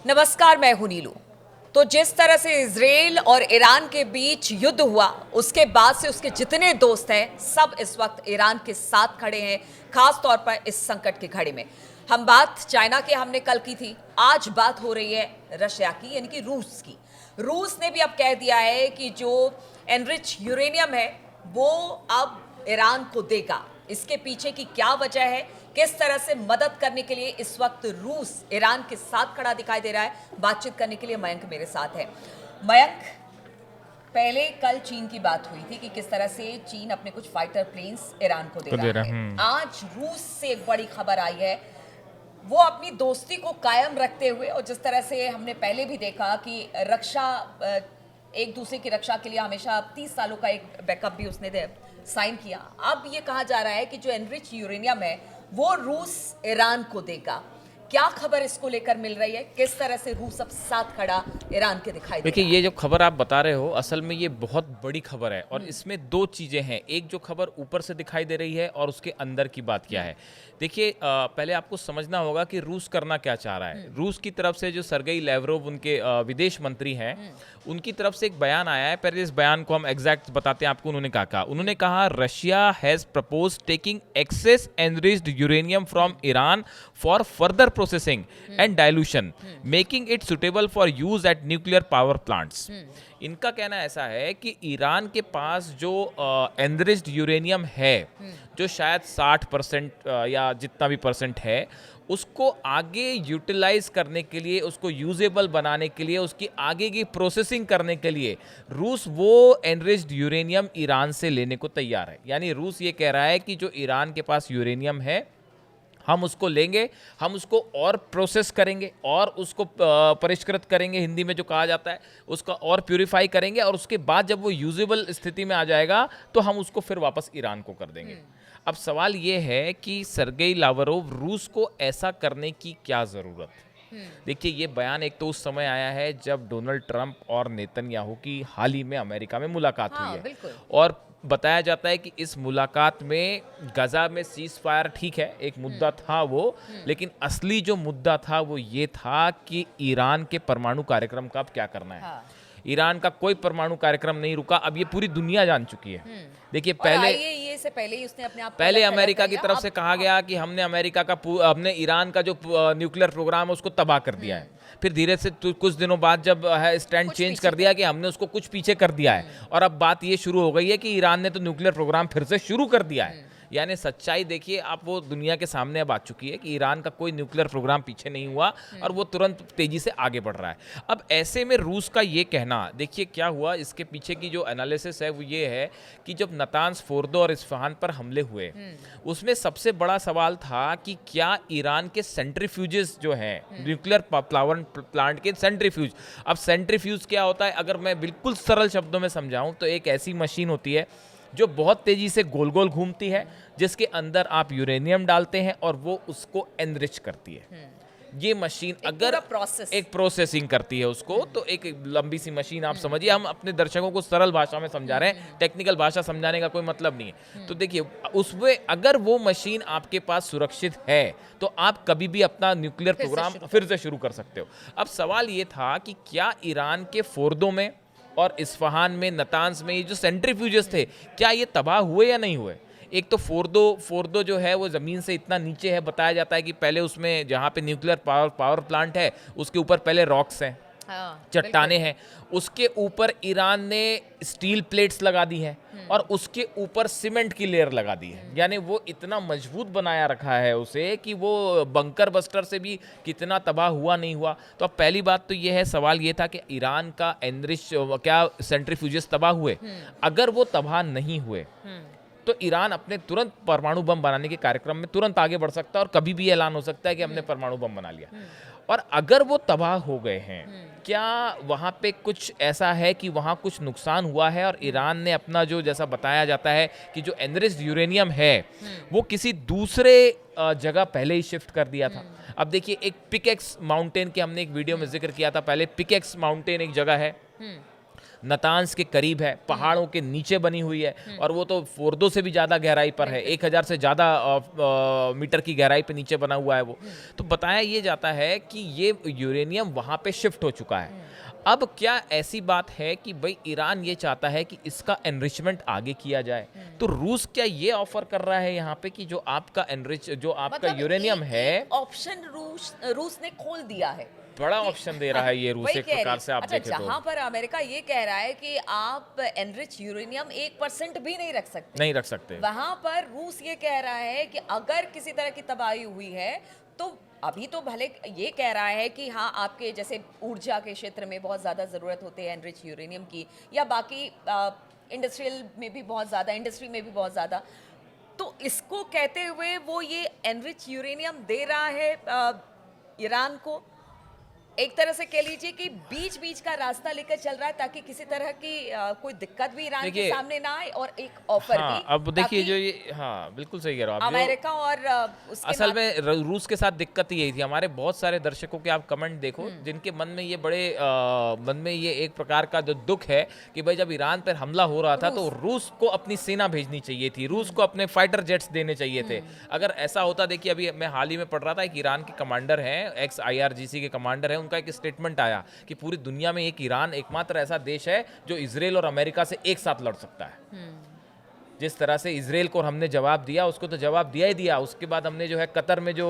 नमस्कार, मैं हूं नीलू। तो जिस तरह से इजराइल और ईरान के बीच युद्ध हुआ, उसके बाद से उसके जितने दोस्त हैं सब इस वक्त ईरान के साथ खड़े हैं, खास तौर पर इस संकट की घड़ी में। हम बात चाइना की हमने कल की थी, आज बात हो रही है रशिया की, यानी कि रूस की। रूस ने भी अब कह दिया है कि जो एनरिच यूरेनियम है वो अब ईरान को देगा। इसके पीछे की क्या वजह है, किस तरह से मदद करने के लिए इस वक्त रूस ईरान के साथ खड़ा दिखाई दे रहा है, बातचीत करने के लिए मयंक मेरे साथ है। मयंक, पहले कल चीन की बात हुई थी कि किस तरह से चीन अपने कुछ फाइटर प्लेन्स ईरान को दे रहा है। आज रूस से एक बड़ी खबर आई है, वो अपनी दोस्ती को कायम रखते हुए, और जिस तरह से हमने पहले भी देखा कि रक्षा, एक दूसरे की रक्षा के लिए हमेशा 30 सालों का एक बैकअप भी उसने साइन किया। अब ये कहा जा रहा है कि जो एनरिच यूरेनियम है वो रूस ईरान को देगा। क्या खबर इसको लेकर मिल रही है, किस तरह से रूस अब साथ खड़ा ईरान के दिखाई दे देखिए, रहा ये जो खबर आप बता रहे हो असल में ये बहुत बड़ी खबर है और इसमें दो चीज़ें हैं। एक जो खबर ऊपर से दिखाई दे रही है और उसके अंदर की बात क्या है। देखिए, पहले आपको समझना होगा कि रूस करना क्या चाह रहा है। रूस की तरफ से जो सर्गेई लैवरोव उनके विदेश मंत्री हैं, उनकी तरफ से एक बयान आया है। पहले इस बयान को हम एग्जैक्ट बताते हैं आपको। उन्होंने क्या कहा? उन्होंने कहा, Russia has propose taking excess enriched uranium from Iran for further processing and dilution, making it suitable for use at nuclear power plants. इनका कहना ऐसा है कि ईरान के पास जो एनरिच्ड यूरेनियम है, जो शायद 60% या जितना भी परसेंट है, उसको आगे यूटिलाइज करने के लिए, उसको यूजेबल बनाने के लिए, उसकी आगे की प्रोसेसिंग करने के लिए रूस वो एनरिच्ड यूरेनियम ईरान से लेने को तैयार है। यानी रूस ये कह रहा है कि जो ईरान के पास यूरेनियम है हम उसको लेंगे, हम उसको और प्रोसेस करेंगे और उसको परिष्कृत करेंगे, हिंदी में जो कहा जाता है, उसका और प्यूरिफाई करेंगे, और उसके बाद जब वो यूजेबल स्थिति में आ जाएगा तो हम उसको फिर वापस ईरान को कर देंगे। अब सवाल ये है कि सर्गेई लावरोव, रूस को ऐसा करने की क्या ज़रूरत है? देखिए, ये बयान एक तो उस समय आया है जब डोनाल्ड ट्रंप और नेतन्याहू की हाल ही में अमेरिका में मुलाकात हुई है, और बताया जाता है कि इस मुलाकात में गजा में सीज फायर ठीक है, एक मुद्दा था वो, लेकिन असली जो मुद्दा था वो ये था कि ईरान के परमाणु कार्यक्रम का अब क्या करना है। ईरान का कोई परमाणु कार्यक्रम नहीं रुका, अब ये पूरी दुनिया जान चुकी है। देखिए, पहले से पहले ही उसने अपने आप पहले अमेरिका की तरफ से कहा गया कि हमने ईरान का जो न्यूक्लियर प्रोग्राम है उसको तबाह कर दिया है। फिर धीरे से कुछ दिनों बाद जब स्टैंड चेंज कर दिया कि हमने उसको कुछ पीछे कर दिया है, और अब बात ये शुरू हो गई है कि ईरान ने तो न्यूक्लियर प्रोग्राम फिर से शुरू कर दिया है। यानी सच्चाई देखिए, आप वो दुनिया के सामने अब आ चुकी है कि ईरान का कोई न्यूक्लियर प्रोग्राम पीछे नहीं हुआ और वो तुरंत तेजी से आगे बढ़ रहा है। अब ऐसे में रूस का ये कहना, देखिए क्या हुआ, इसके पीछे की जो एनालिसिस है वो ये है कि जब नतांज, फोर्दो और इस्फहान पर हमले हुए, उसमें सबसे बड़ा सवाल था कि क्या ईरान के सेंट्रीफ्यूजेस जो हैं, न्यूक्लियर पावर प्लांट के सेंट्रीफ्यूज। अब सेंट्रीफ्यूज क्या होता है, अगर मैं बिल्कुल सरल शब्दों में समझाऊं तो एक ऐसी मशीन होती है जो बहुत तेजी से गोल गोल घूमती है, जिसके अंदर आप यूरेनियम डालते हैं और वो उसको एनरिच करती है। ये मशीन अगर एक प्रोसेसिंग करती है उसको, तो एक लंबी सी मशीन आप समझिए। हम अपने दर्शकों को सरल भाषा में समझा रहे हैं, टेक्निकल भाषा समझाने का कोई मतलब नहीं है। तो देखिए, उसमें अगर वो मशीन आपके पास सुरक्षित है तो आप कभी भी अपना न्यूक्लियर प्रोग्राम फिर से शुरू कर सकते हो। अब सवाल ये था कि क्या ईरान के फोर्दो में और इस्फहान में, नतांज में, ये जो सेंट्रीफ्यूजेस थे, क्या ये तबाह हुए या नहीं हुए? एक तो फोर्दो जो है वो ज़मीन से इतना नीचे है, बताया जाता है कि पहले उसमें जहाँ पे न्यूक्लियर पावर प्लांट है उसके ऊपर पहले रॉक्स हैं, चट्टाने हैं, उसके ऊपर ईरान ने स्टील प्लेट्स लगा दी हैं और उसके ऊपर सीमेंट की लेयर लगा दी है। यानी वो इतना मजबूत बनाया रखा है उसे कि वो बंकर बस्टर से भी कितना तबाह हुआ नहीं हुआ। तो अब पहली बात तो ये है, सवाल ये था कि ईरान का एनरिच क्या सेंट्रीफ्यूजेस तबाह हुए? अगर वो तबाह नहीं हुए तो ईरान अपने तुरंत परमाणु बम बनाने के कार्यक्रम में तुरंत आगे बढ़ सकता है और कभी भी ऐलान हो सकता है कि हमने परमाणु बम बना लिया। और अगर वो तबाह हो गए हैं, क्या वहाँ पे कुछ ऐसा है कि वहाँ कुछ नुकसान हुआ है और ईरान ने अपना जो, जैसा बताया जाता है कि जो एनरिच्ड यूरेनियम है वो किसी दूसरे जगह पहले ही शिफ्ट कर दिया था? अब देखिए, एक पिकेक्स माउंटेन के हमने एक वीडियो में जिक्र किया था पहले। पिकेक्स माउंटेन एक जगह है नतांस के करीब है, पहाड़ों के नीचे बनी हुई है, और वो तो फोर्दो से भी ज़्यादा गहराई पर है, 1000 से ज़्यादा मीटर की गहराई पे नीचे बना हुआ है वो। तो बताया ये जाता है कि ये यूरेनियम वहाँ पे शिफ्ट हो चुका है। अब क्या ऐसी बात है कि भाई ईरान ये चाहता है कि इसका एनरिचमेंट आगे किया जाए, तो रूस क्या ये ऑफर कर रहा है यहाँ पे कि जो आपका मतलब यूरेनियम है, ऑप्शन रूस ने खोल दिया है, बड़ा ऑप्शन दे रहा है ये रूस वही एक कह रही। प्रकार से आप अच्छा, देखें जहां तो पर अमेरिका ये कह रहा है कि आप एनरिच यूरेनियम 1% भी नहीं रख सकते, नहीं रख सकते, वहां पर रूस ये कह रहा है कि अगर किसी तरह की तबाही हुई है तो अभी तो भले ये कह रहा है कि हाँ, आपके जैसे ऊर्जा के क्षेत्र में बहुत ज़्यादा ज़रूरत होती है एनरिच यूरेनियम की, या बाकी इंडस्ट्रियल में भी बहुत ज़्यादा, इंडस्ट्री में भी बहुत ज़्यादा, तो इसको कहते हुए वो ये एनरिच यूरेनियम दे रहा है ईरान को। एक तरह से कह लीजिए कि बीच बीच का रास्ता लेकर चल रहा है ताकि किसी तरह की कोई दिक्कत भी ईरान के सामने ना आए, और एक ऑफर हाँ, भी। अब देखिए जो ये, हाँ बिल्कुल सही कह रहे हो आप, अमेरिका और उसके असल में रूस के साथ दिक्कत यही थी। हमारे बहुत सारे दर्शकों के आप कमेंट देखो जिनके मन में ये मन में ये एक प्रकार का जो दुख है कि भाई जब ईरान पर हमला हो रहा था तो रूस को अपनी सेना भेजनी चाहिए थी, रूस को अपने फाइटर जेट्स देने चाहिए थे। अगर ऐसा होता, देखिए अभी मैं हाल ही में पढ़ रहा था, एक ईरान के कमांडर हैं, एक्स IRGC के कमांडर हैं, उनका एक स्टेटमेंट आया कि पूरी दुनिया में एक ईरान एकमात्र ऐसा देश है जो इजराइल और अमेरिका से एक साथ लड़ सकता है। जिस तरह से इजराइल को हमने जवाब दिया, उसको तो जवाब दिया ही दिया, उसके बाद हमने जो है कतर में जो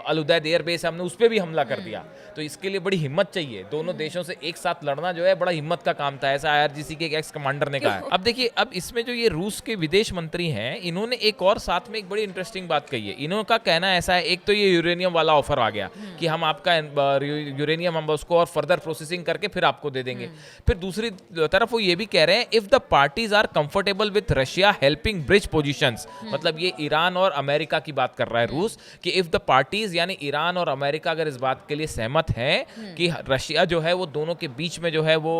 अल उदैद एयरबेस है, हमने उस पर भी हमला कर दिया। तो इसके लिए बड़ी हिम्मत चाहिए, दोनों देशों से एक साथ लड़ना जो है बड़ा हिम्मत का काम था, ऐसा IRGC के एक एक्स कमांडर ने कहा है। अब देखिए, अब इसमें जो ये रूस के विदेश मंत्री हैं, इन्होंने एक और साथ में एक बड़ी इंटरेस्टिंग बात कही है। इनका कहना ऐसा है, एक तो ये यूरेनियम वाला ऑफर आ गया कि हम आपका यूरेनियम हम उसको और फर्दर प्रोसेसिंग करके फिर आपको दे देंगे। फिर दूसरी तरफ वो ये भी कह रहे हैं, if the parties are comfortable with Russia helping bridge positions, मतलब ये ईरान और अमेरिका की बात कर रहा है रूस, कि इफ द पार्टीज यानी ईरान और अमेरिका अगर इस बात के लिए सहमत हैं कि रशिया जो है वो दोनों के बीच में जो है वो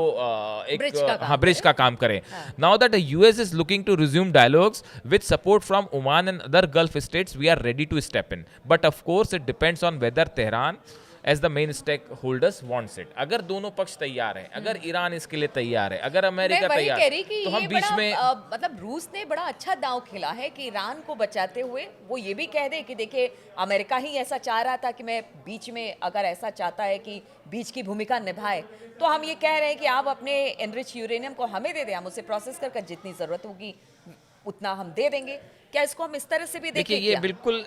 ब्रिज का काम करे। Now that the US is looking to resume dialogues with support from Oman and other Gulf states, we are ready to step in, but of course it depends on whether Tehran as the main stake holders wants it. अगर दोनों पक्ष तैयार हैं, अगर Iran इसके लिए तैयार है, अगर अमेरिका तैयार है, तो हम बीच में मतलब रूस ने बड़ा अच्छा दांव खेला है कि ईरान को बचाते हुए वो ये भी कह दे कि देखिए अमेरिका ही ऐसा चाह रहा था कि मैं बीच में, अगर ऐसा चाहता है कि बीच की भूमिका निभाए, तो हम ये कह रहे हैं कि आप अपने एनरिच यूरेनियम को हमें दे दें, हम उसे प्रोसेस कर जितनी जरूरत होगी उतना हम दे देंगे। क्या इसको हम इस तरह से भी देखें? ये बिल्कुल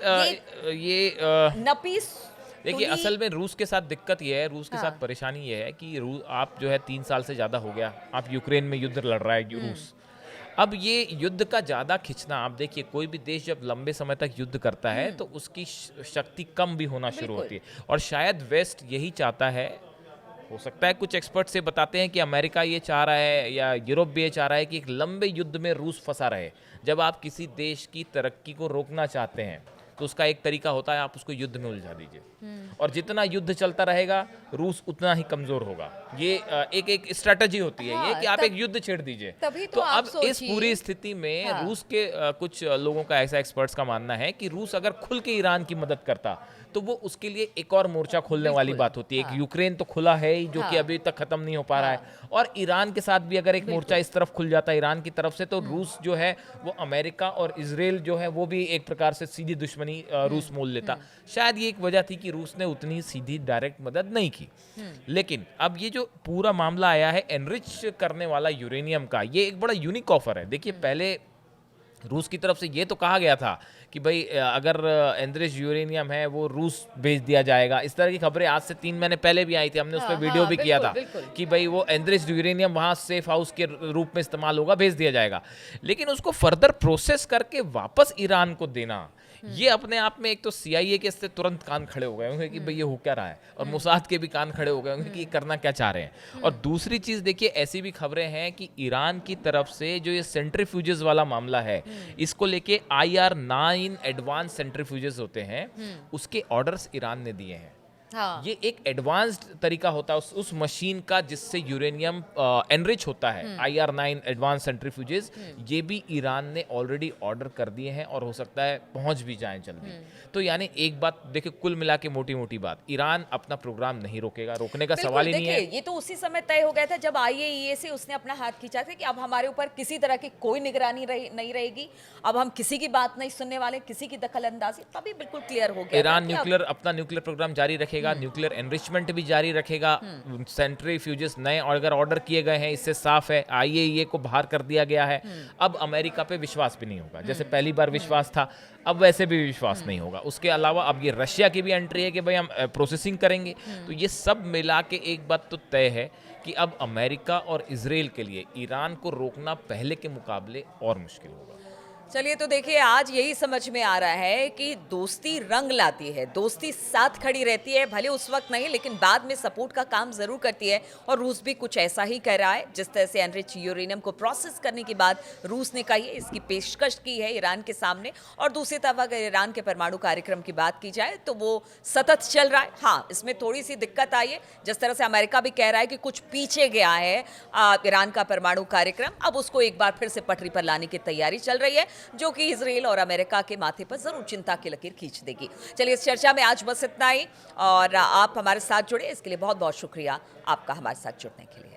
ये नपीस। देखिए, असल में रूस के साथ दिक्कत ये है, रूस के साथ परेशानी ये है कि आप जो है 3 साल से ज़्यादा हो गया, आप यूक्रेन में युद्ध लड़ रहा है रूस। अब ये युद्ध का ज़्यादा खिंचना, आप देखिए कोई भी देश जब लंबे समय तक युद्ध करता है तो उसकी शक्ति कम भी होना शुरू होती है, और शायद वेस्ट यही चाहता है। हो सकता है कुछ एक्सपर्ट से बताते हैं कि अमेरिका ये चाह रहा है या यूरोप भी ये चाह रहा है कि एक लंबे युद्ध में रूस फंसा रहे। जब आप किसी देश की तरक्की को रोकना चाहते हैं तो उसका एक तरीका होता है, आप उसको युद्ध में उलझा दीजिए, और जितना युद्ध चलता रहेगा रूस उतना ही कमजोर होगा। ये एक स्ट्रेटजी होती है, ये कि आप एक युद्ध छेड़ दीजिए। तो अब इस पूरी स्थिति में रूस के कुछ लोगों का, ऐसा एक्सपर्ट्स का मानना है कि रूस अगर खुल के ईरान की मदद करता तो वो उसके लिए एक और मोर्चा खोलने वाली बात होती है। एक यूक्रेन तो खुला है ही, जो कि अभी तक खत्म नहीं हो पा रहा है, और ईरान के साथ भी अगर एक मोर्चा इस तरफ खुल जाता है ईरान की तरफ से, तो रूस जो है वो अमेरिका और इजराइल जो है वो भी एक प्रकार से सीधी दुश्मनी रूस मोल लेता। शायद ये एक वजह थी कि रूस ने उतनी सीधी डायरेक्ट मदद नहीं की। लेकिन अब ये जो पूरा मामला आया है एनरिच करने वाला यूरेनियम का, ये एक बड़ा यूनिक ऑफर है। देखिए, पहले रूस की तरफ से ये तो कहा गया था कि भाई अगर एनरिच यूरेनियम है वो रूस भेज दिया जाएगा। इस तरह की खबरें आज से 3 महीने पहले भी आई थी, हमने उस पर वीडियो भी किया था कि भाई वो एनरिच यूरेनियम वहाँ सेफ हाउस के रूप में इस्तेमाल होगा, भेज दिया जाएगा। लेकिन उसको फर्दर प्रोसेस करके वापस ईरान को देना, ये अपने आप में, एक तो CIA के इससे तुरंत कान खड़े हो गए होंगे कि भाई ये हो क्या रहा है, और मोसाद के भी कान खड़े हो गए होंगे कि ये करना क्या चाह रहे हैं। और दूसरी चीज़ देखिए, ऐसी भी खबरें हैं कि ईरान की तरफ से जो ये सेंट्रीफ्यूजेस वाला मामला है, इसको लेके IR-9 एडवांस सेंट्रीफ्यूजेस होते हैं, उसके ऑर्डर्स ईरान ने दिए हैं। हाँ। ये एक एडवांस्ड तरीका होता है उस मशीन का जिससे यूरेनियम एनरिच होता है। IR-9 एडवांस सेंट्रीफ्यूजेस ये भी ईरान ने ऑलरेडी ऑर्डर कर दिए हैं और हो सकता है पहुंच भी जाएं जल्दी। तो यानी एक बात देखिए, कुल मिला के मोटी मोटी बात, ईरान अपना प्रोग्राम नहीं रोकेगा, रोकने का बिल्कुल, सवाल ही नहीं है। देखिए, ये तो उसी समय तय हो गया था जब IAEA से उसने अपना हाथ खींचा था कि अब हमारे ऊपर किसी तरह की कोई निगरानी नहीं रहेगी, अब हम किसी की बात नहीं सुनने वाले, किसी की दखल-अंदाजी, तभी बिल्कुल क्लियर हो गया ईरान था कि अब अपना न्यूक्लियर प्रोग्राम जारी रखेगा, न्यूक्लियर एनरिचमेंट भी जारी रखेगा। सेंट्रीफ्यूजेस नए अगर ऑर्डर किए गए हैं, इससे साफ है IAEA को बाहर कर दिया गया है। अब अमेरिका पे विश्वास भी नहीं होगा, जैसे पहली बार विश्वास था, अब वैसे भी विश्वास नहीं होगा। उसके अलावा अब ये रशिया की भी एंट्री है कि भाई हम प्रोसेसिंग करेंगे। तो ये सब मिला के एक बात तो तय है कि अब अमेरिका और इजराइल के लिए ईरान को रोकना पहले के मुकाबले और मुश्किल होगा। चलिए, तो देखिए, आज यही समझ में आ रहा है कि दोस्ती रंग लाती है, दोस्ती साथ खड़ी रहती है, भले उस वक्त नहीं लेकिन बाद में सपोर्ट का काम जरूर करती है। और रूस भी कुछ ऐसा ही कर रहा है। जिस तरह से एनरिच यूरेनियम को प्रोसेस करने के बाद रूस ने कही है, इसकी पेशकश की है ईरान के सामने। और दूसरी तरफ अगर ईरान के परमाणु कार्यक्रम की बात की जाए तो वो सतत चल रहा है। हाँ, इसमें थोड़ी सी दिक्कत आई है, जिस तरह से अमेरिका भी कह रहा है कि कुछ पीछे गया है ईरान का परमाणु कार्यक्रम, अब उसको एक बार फिर से पटरी पर लाने की तैयारी चल रही है, जो कि इजराइल और अमेरिका के माथे पर जरूर चिंता की लकीर खींच देगी। चलिए, इस चर्चा में आज बस इतना ही, और आप हमारे साथ जुड़े इसके लिए बहुत बहुत शुक्रिया आपका हमारे साथ जुड़ने के लिए।